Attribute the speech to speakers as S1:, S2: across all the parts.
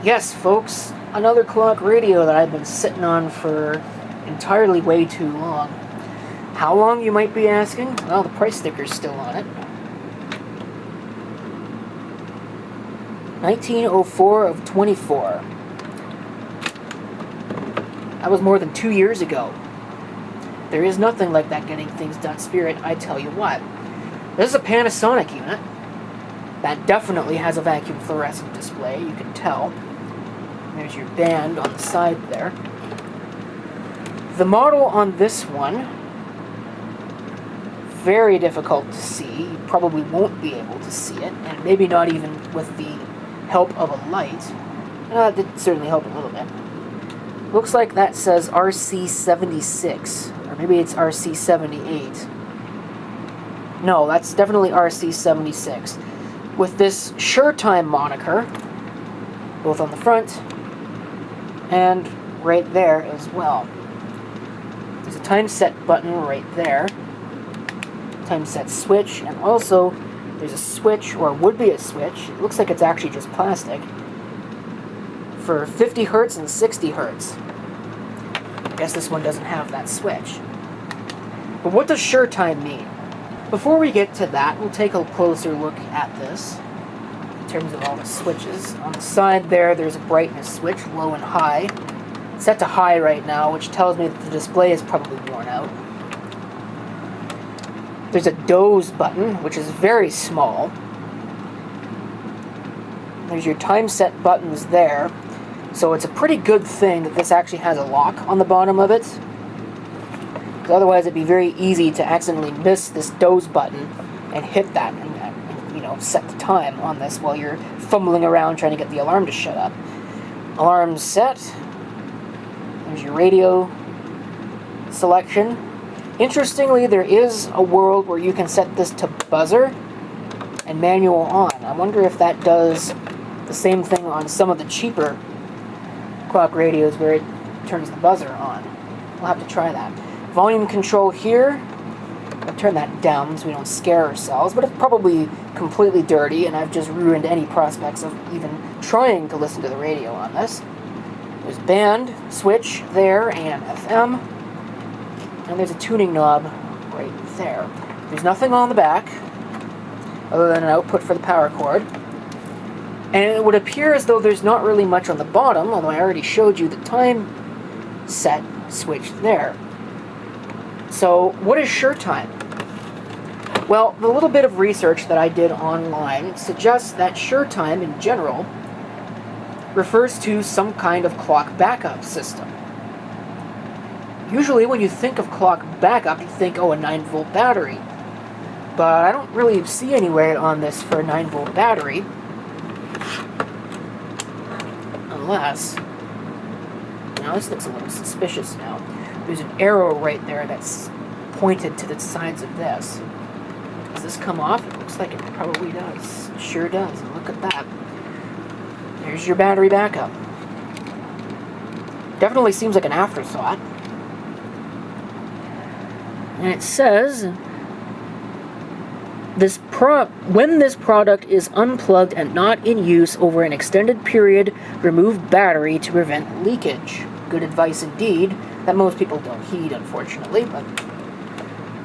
S1: Yes, folks, another clock radio that I've been sitting on for entirely way too long. How long, you might be asking? Well, the price sticker's still on it. 1904 of 24. That was more than 2 years ago. There is nothing like that getting things done spirit, I tell you what. This is a Panasonic unit. That definitely has a vacuum fluorescent display, you can tell. There's your band on the side there. The model on this one, very difficult to see. You probably won't be able to see it, and maybe not even with the help of a light. That did certainly help a little bit. Looks like that says RC-76, or maybe it's RC-78. No, that's definitely RC-76. With this Sure Time moniker, both on the front and right there as well. There's a time set button right there, time set switch, and also there's a switch, or would be a switch, it looks like it's actually just plastic, for 50 Hertz and 60 Hertz. I guess this one doesn't have that switch. But what does Sure Time mean? Before we get to that, we'll take a closer look at this in terms of all the switches. On the side there, there's a brightness switch, low and high. It's set to high right now, which tells me that the display is probably worn out. There's a doze button, which is very small. There's your time set buttons there. So it's a pretty good thing that this actually has a lock on the bottom of it. Because otherwise it'd be very easy to accidentally miss this doze button and hit that and set the time on this while you're fumbling around trying to get the alarm to shut up. Alarm's set. There's your radio selection. Interestingly, there is a world where you can set this to buzzer and manual on. I wonder if that does the same thing on some of the cheaper clock radios where it turns the buzzer on. We'll have to try that. Volume control here. I'll turn that down so we don't scare ourselves, but it's probably completely dirty, and I've just ruined any prospects of even trying to listen to the radio on this. There's band, switch there, and FM. And there's a tuning knob right there. There's nothing on the back other than an output for the power cord. And it would appear as though there's not really much on the bottom, although I already showed you the time set switch there. So, what is Sure Time? Well, the little bit of research that I did online suggests that Sure Time in general refers to some kind of clock backup system. Usually when you think of clock backup, you think, oh, a 9-volt battery. But I don't really see anywhere on this for a 9-volt battery. Unless... Now this looks a little suspicious now. There's an arrow right there that's pointed to the sides of this. Does this come off? It looks like it probably does. It sure does. And look at that. There's your battery backup. Definitely seems like an afterthought. And it says, when this product is unplugged and not in use over an extended period, remove battery to prevent leakage. Good advice indeed, that most people don't heed, unfortunately, but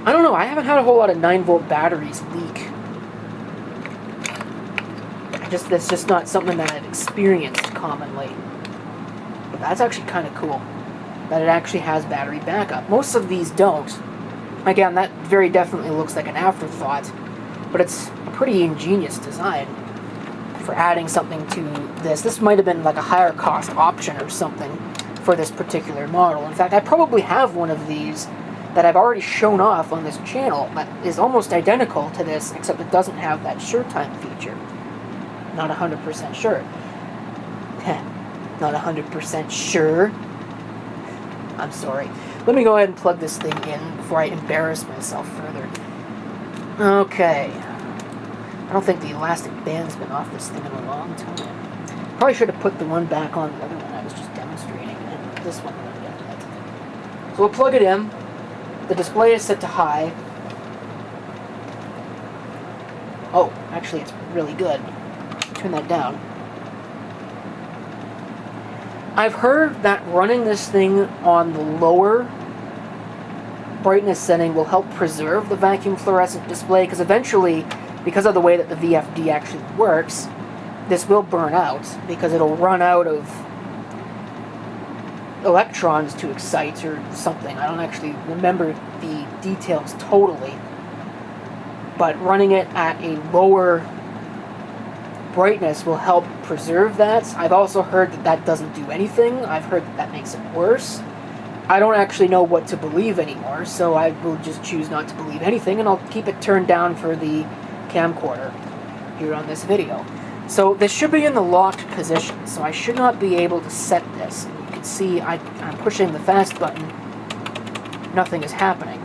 S1: I don't know, I haven't had a whole lot of 9-volt batteries leak. That's just not something that I've experienced commonly. But that's actually kind of cool, that it actually has battery backup. Most of these don't. Again, that very definitely looks like an afterthought, but it's a pretty ingenious design for adding something to this. This might have been like a higher cost option or something for this particular model. In fact, I probably have one of these that I've already shown off on this channel that is almost identical to this, except it doesn't have that Sure Time feature. Not 100% sure. Not 100% sure. I'm sorry. Let me go ahead and plug this thing in before I embarrass myself further. Okay. I don't think the elastic band's been off this thing in a long time. Probably should have put the one back on the other one I was just demonstrating, and this one when I get to it. So we'll plug it in. The display is set to high. Oh, actually it's really good. Turn that down. I've heard that running this thing on the lower brightness setting will help preserve the vacuum fluorescent display, because eventually, because of the way that the VFD actually works, this will burn out, because it'll run out of electrons to excite or something. I don't actually remember the details totally, but running it at a lower brightness will help preserve that. I've also heard that that doesn't do anything. I've heard that that makes it worse. I don't actually know what to believe anymore, so I will just choose not to believe anything, and I'll keep it turned down for the camcorder here on this video. So this should be in the locked position, so I should not be able to set this. You can see I'm pushing the fast button, nothing is happening.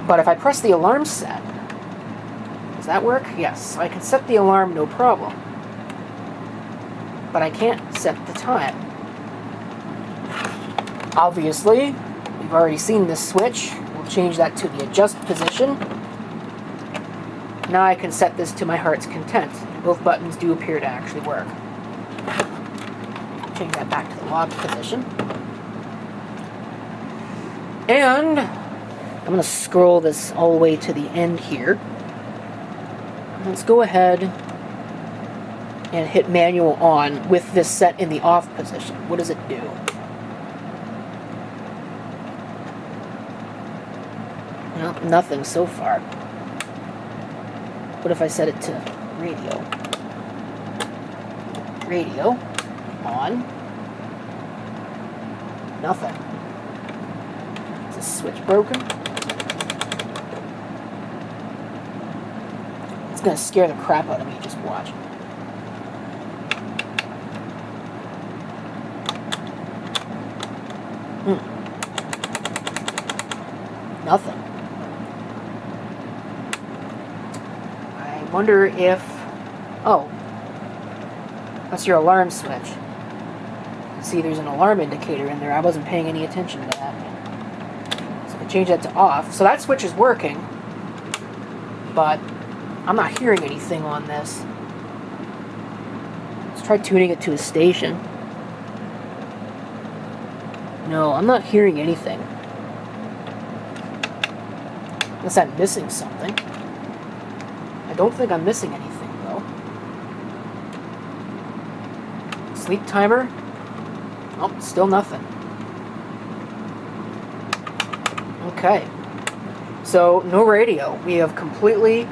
S1: But if I press the alarm set, does that work? Yes, I can set the alarm no problem. But I can't set the time. Obviously, we've already seen this switch. We'll change that to the adjust position. Now I can set this to my heart's content. Both buttons do appear to actually work. Change that back to the locked position. And I'm going to scroll this all the way to the end here. Let's go ahead and hit manual on with this set in the off position. What does it do? Well, nothing so far. What if I set it to radio? Radio. On. Nothing. Is this switch broken? It's gonna scare the crap out of me, just watch. Nothing. I wonder if... Oh. That's your alarm switch. See, there's an alarm indicator in there. I wasn't paying any attention to that. So I change that to off. So that switch is working, but I'm not hearing anything on this. Let's try tuning it to a station. No, I'm not hearing anything. Unless I'm missing something. I don't think I'm missing anything, though. Sleep timer. Oh, still nothing. Okay. So, no radio. We have completely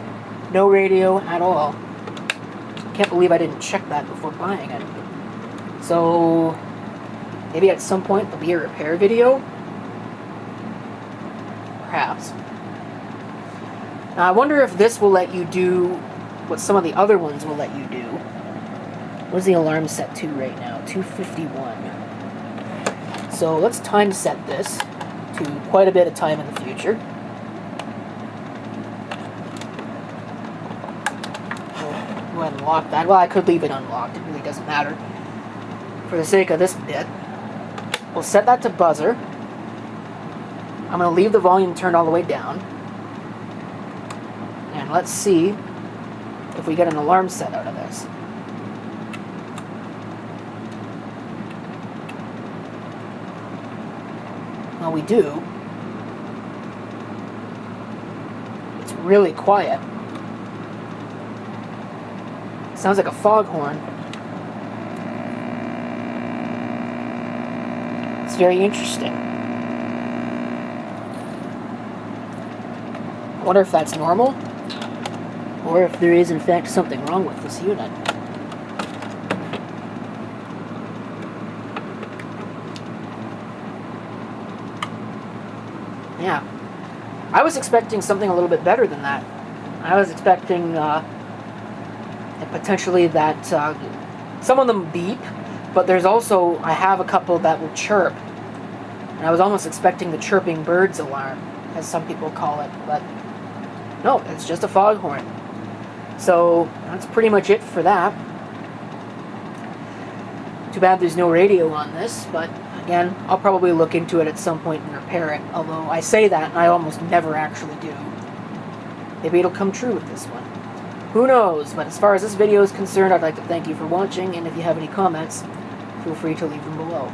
S1: no radio at all. I can't believe I didn't check that before buying it. So, maybe at some point there'll be a repair video? Perhaps. Now, I wonder if this will let you do what some of the other ones will let you do. What is the alarm set to right now? 2:51. So let's time set this to quite a bit of time in the future. We'll go ahead and lock that. Well, I could leave it unlocked. It really doesn't matter. For the sake of this bit, we'll set that to buzzer. I'm going to leave the volume turned all the way down. And let's see if we get an alarm set out of this. Well, we do. It's really quiet. Sounds like a foghorn. It's very interesting. I wonder if that's normal, or if there is in fact something wrong with this unit. Yeah. I was expecting something a little bit better than that. I was expecting potentially that some of them beep, but there's also, I have a couple that will chirp. And I was almost expecting the chirping birds alarm, as some people call it, but no, it's just a foghorn. So that's pretty much it for that. Too bad there's no radio on this, but again, I'll probably look into it at some point and repair it, although I say that and I almost never actually do. Maybe it'll come true with this one. Who knows? But as far as this video is concerned, I'd like to thank you for watching, and if you have any comments, feel free to leave them below.